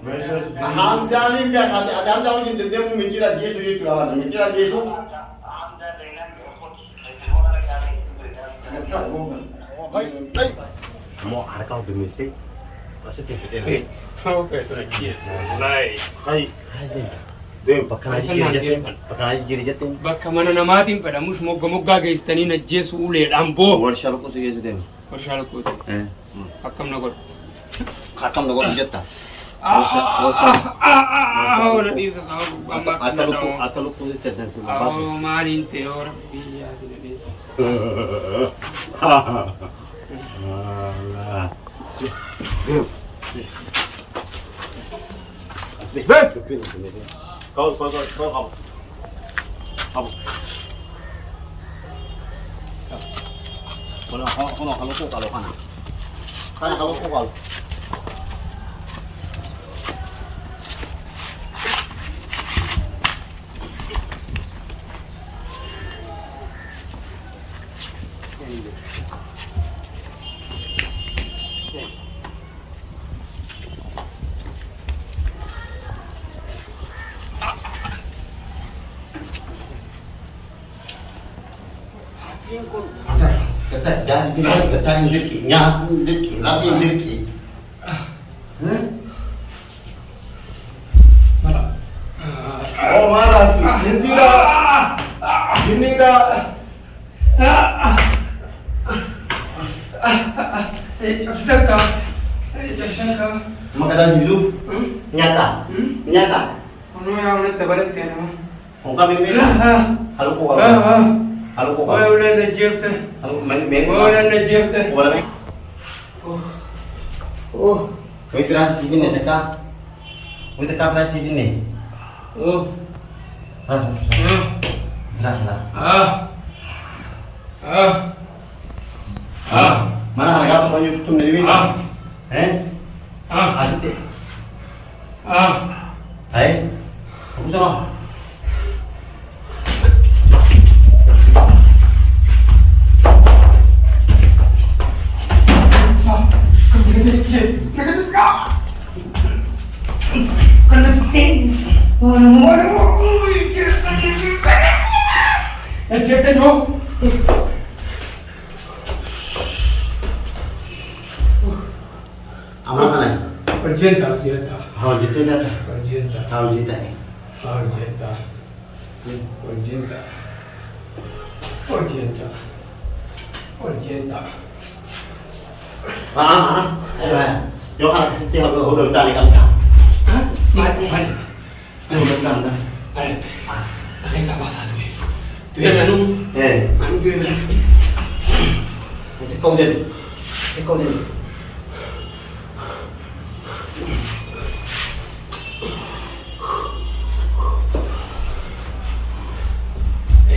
Hamzaan biar ada Hamzaan mungkin tentang mikir lagi suju curah mikir lagi su. Mau ada kau domestik, pasti tidak. Oke, itu lagi. Mulai. Hai deh. Deh, pakai aja jiri jatin. Bakka mana namatin pada mus mogga geistani na Jesu ule dambo. Warsha lu kusi gesu deh. Warsha lu kusi. Hakam nagor. Hakam nagor jetta. Ora bisa Akalu kusi teten sebab. Oh, malin te ora biya di desa. Kau. Kalau kalau. Kata jangan kata indiki, nyak indiki, rapi indiki. Oh marah, ini dah. Sedekah. Makanan hidup nyata. Ono yang nak terbalik tiada. Ongkap ini. Halo kau. Halo kau. Oh, udah najib tu. Halo main. Oh, udah najib tu. Boleh. Oh. Kau istirahat sini ni cakap. Kau cakap lah sini. Oh. Istirahat. Mana harga tu banyak tu ni? Asyik. Hai. Aku sana. Aman mana? Percinta. Hal gitu jata. Percinta. Hal cinta ni. Percinta. Yo kan kesiti huruf tali kamsa. Mati. Huruf kamsa. Alat. Akai sabah satu. Tu yang anu. Anu tu yang. Sekau dia.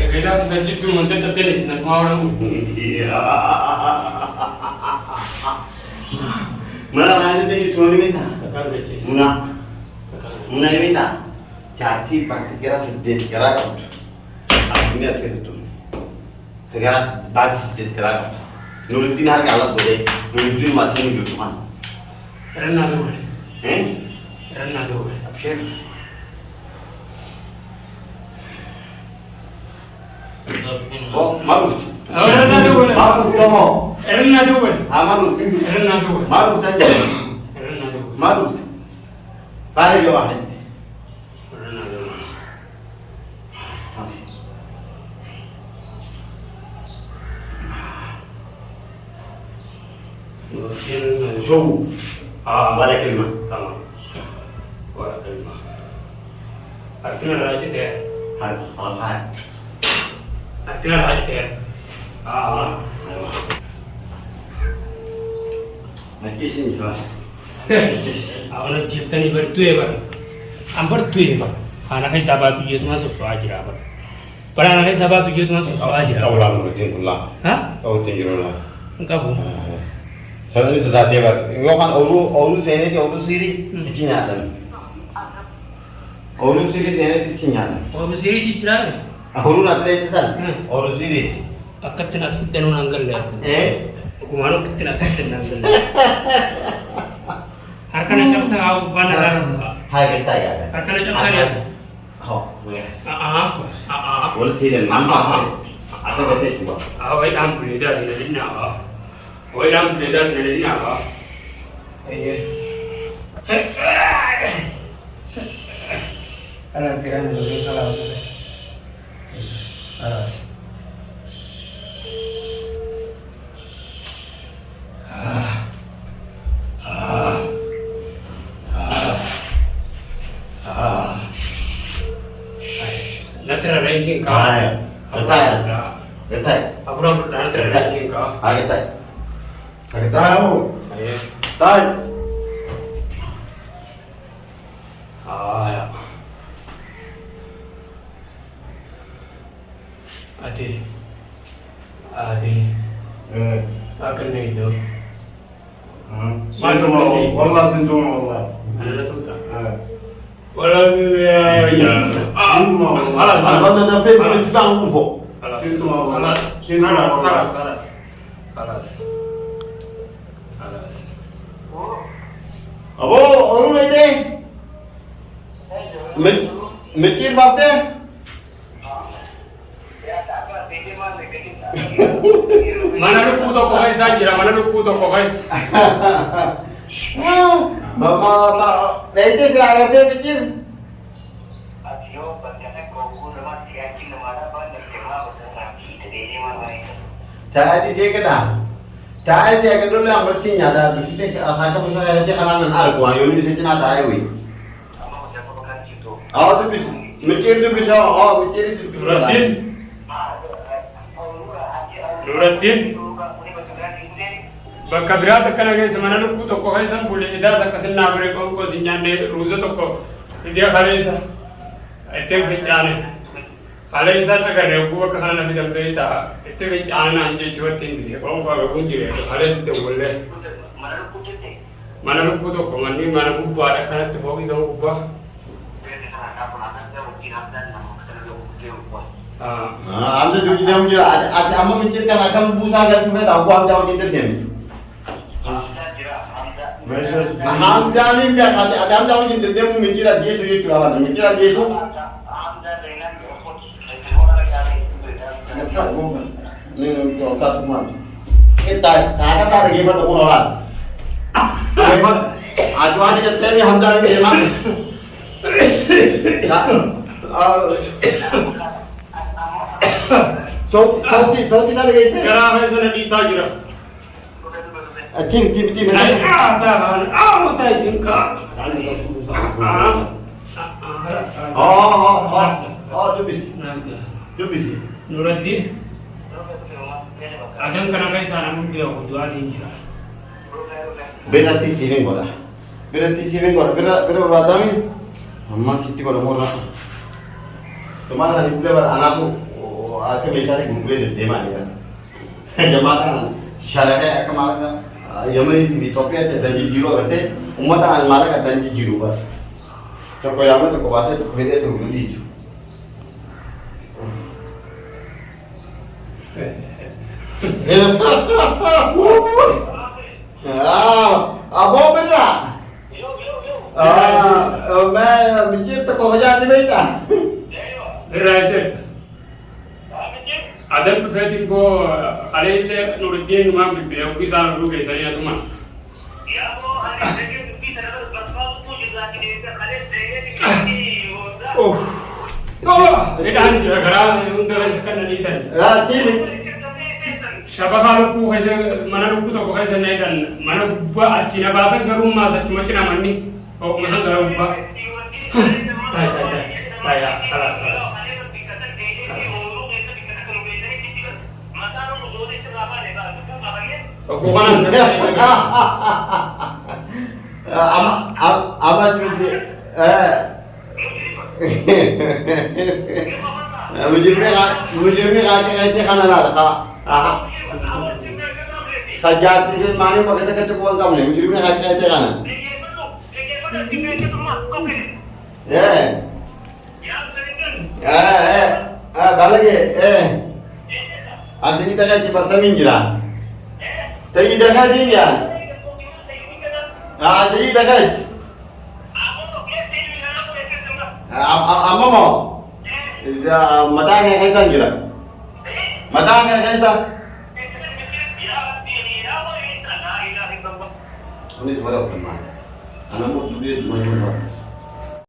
Kita sudah situ mantan tertelis nak semua orang. Malah ada tu cuma ni minta. Takkan kecil. Muna ni minta. Jati pakti kira sedih kira kamu. Aku ni ada kesutu. Sekarang bagi sedih kira kamu. Nurutin harga alat boleh. Nurutin macam ni juga kan. Kerana tu. Kerana tu. Absyir. Oh, maruf. Kerana tu boleh. Maruf kamu. Kerana tu boleh. Maruf. Kerana tu boleh. Maruf saja. Kerana tu. Maruf. Tarik je wahid. Kerana tu. شو؟ ولا كلمة. تمام. ولا كلمة. أكلنا الراجل ده. هذا هذا. أكلنا الراجل ده. Nanti sini coba. Awalnya ciptani bertuah bar. Ambar tuah bar. Anak saya sahabat tu dia tu masuk suaja bar. Pada anak saya sahabat tu dia tu masuk suaja. Kau ulang mungkin pula. Hah? Kau tinggal lah. Engkau pun. Soalnya ini sudah dia bar. Kau kan oru sini dia oru siri Cina dan. Oru siri sini Cina. Oh bersiri cicra. Oru nanti itu san. Oru siri. Akat tenas kita nunggal le. Kumano kita nak set nunggal. Harkan macam sah bana darah. Hai kita ya. Akan jam saya. Oh, Boleh sih dan nampak. Atau betul juga. Awak lam boleh dah sini nak. Awak lam boleh dah sini nak. Alas kira ni boleh salah. Alas. Nanti ranking kau. Getai. Apa nama nanti ranking kau? Getai. Getai kamu. Tai. Ya. Ati. Akan ni itu. Sentuh mau, wallah sentuh mau wallah. Ada tu tak? Walau ya. Alas, mana nafid berisbang ufo. Alas. Abo, orang lagi. Mikir bafte. Mana lu puto kau guys aja, mana lu puto kau guys. Mama, nanti saya ada mikir. Tadi saya kena. Tadi saya kena dulu yang bersihnya ada tu. Kita hanya pasal hanya kalangan alkuan. Yang ini saya nak tahu. Oh, tu bisa. Mikir tu bisa. Oh, mikir itu bisa. Nuruddin. Bakka biraa akkana keessa mana lukkuu tokko keessa fuudhee idaa akka sinnaa biree qonkoo si nyaannee ruuza tokko iddoo kaleessa ittiin fincaane kaleessa agarree uffuu bakka kana namni dambee ta'a ittiin fincaane naan jechuu ittiin dite qonkoo agaguun jire kaleessa ittiin wallee mana lukkuu tokko manni mana gubbaadha akkanatti fooqii gama gubbaa. Anda juga dia punya ada ama menciptakan akan busa agar cuma tahu apa jauh kita dia. Hamza ni biar ada jauh kita dia menciptakan dia sudah curawan menciptakan dia su. Ni kalau kata cuma kita kata cara kita tu pun orang. Ajuan ni kita ni Hamza ni memang. Sauti sana guys. Kerana saya ni tak jira. Tim. Tak jingka. Tu bis. Nuruddin. Adam kerana saya sana mungkin dia dua jingka. Berarti sini gola. Berarti orang Amma sitti ko mora. Tumara hitle bar anaku आके बेचारे घूमले देते मानेगा जमाता शरारे कमाल का यमनी थी टोपिया थे दंजी जीरो करते उम्मत अलमारा का दंजी जीरो पर तो कोई आमे तो कोवासे तो खोदे तो रिलीज अबो बेटा मैं मिचिर तो को हजार नहीं बेटा Raise. Adam berarti ko kali ini Nuruddin rumah bibiya bisa dulu guys saya cuma. Ya bo hari ini bisa ada berapa tu juga ini kali ini. Itu anjir kerana untuk sekarang ni tan. Tim. Siapa kalau ku kaisa mana ku tu ku kaisa ni dan mana buat Cina bahasa garum masa cuma Cina mani. Oh mana garum bah. Taya, alas. Aku kan ama tuzi mujirme kaite kana la sajati se mani pakata kata ko kam ne mujirme kaite kana balage asini taga ji barsamin jira Segi dekat dia. Segi dekat. amma mo إذا مداها هيدا جرا مداها هيدا ونيس ولا أنا مو تبي ما يمر